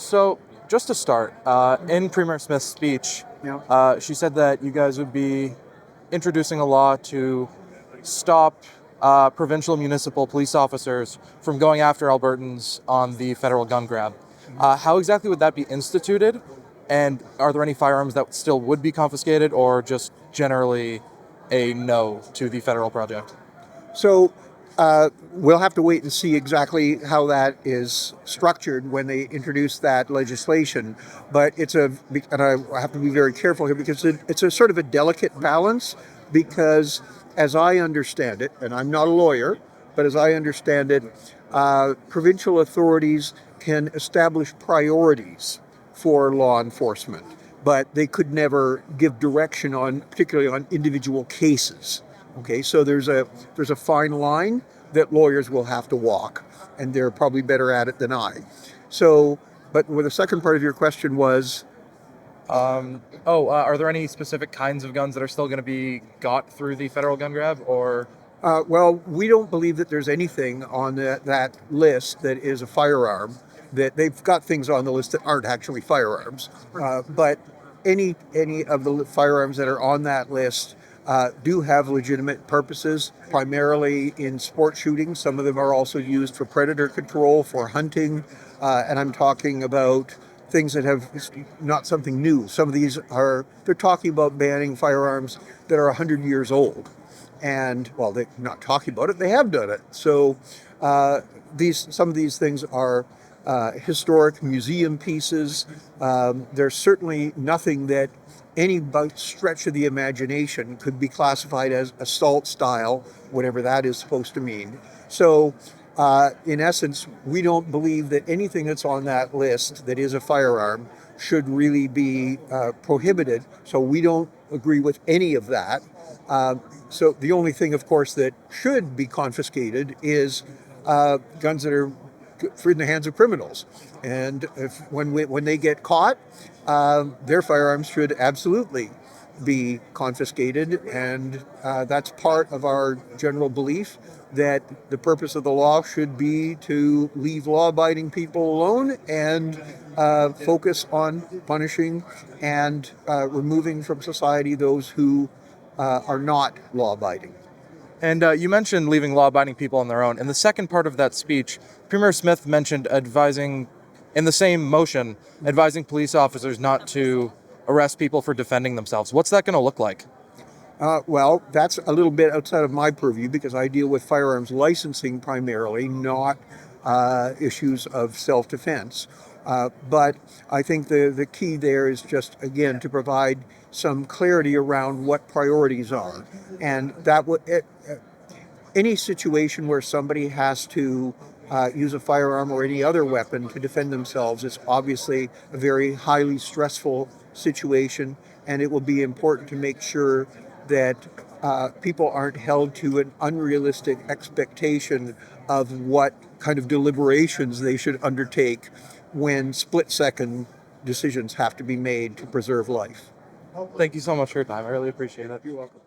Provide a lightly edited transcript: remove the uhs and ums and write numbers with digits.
So, just to start, in Premier Smith's speech, she said that you guys would be introducing a law to stop provincial municipal police officers from going after Albertans on the federal gun grab. How exactly would that be instituted? And are there any firearms that still would be confiscated, or just generally a no to the federal project? So we'll have to wait and see exactly how that is structured when they introduce that legislation. But and I have to be very careful here because it's a sort of a delicate balance because as I understand it, and I'm not a lawyer, but as I understand it, provincial authorities can establish priorities for law enforcement, but they could never give direction particularly on individual cases. Okay, so there's a fine line that lawyers will have to walk, and they're probably better at it than I. So, but where the second part of your question was, Are there any specific kinds of guns that are still going to be got through the federal gun grab, or? well, we don't believe that there's anything on that list that is a firearm. That they've got things on the list that aren't actually firearms, but any of the firearms that are on that list do have legitimate purposes, primarily in sport shooting. Some of them are also used for predator control, for hunting, and I'm talking about things that have not something new. Some of these they're talking about banning firearms that are 100 years old. And, well, they're not talking about it, they have done it. So some of these things are historic museum pieces. There's certainly nothing that any stretch of the imagination could be classified as assault style, whatever that is supposed to mean. So, in essence, we don't believe that anything that's on that list that is a firearm should really be prohibited. So we don't agree with any of that. So the only thing, of course, that should be confiscated is guns that are in the hands of criminals. And when they get caught, their firearms should absolutely be confiscated. And that's part of our general belief that the purpose of the law should be to leave law-abiding people alone and focus on punishing and removing from society those who are not law-abiding. And you mentioned leaving law-abiding people on their own. In the second part of that speech, Premier Smith mentioned advising, in the same motion, advising police officers not to arrest people for defending themselves. What's that going to look like? Well, that's a little bit outside of my purview because I deal with firearms licensing primarily, not issues of self-defense. But I think the key there is just, again, to provide some clarity around what priorities are. And that any situation where somebody has to use a firearm or any other weapon to defend themselves is obviously a very highly stressful situation, and it will be important to make sure that people aren't held to an unrealistic expectation of what kind of deliberations they should undertake when split-second decisions have to be made to preserve life. Thank you so much for your time. I really appreciate it. You're welcome.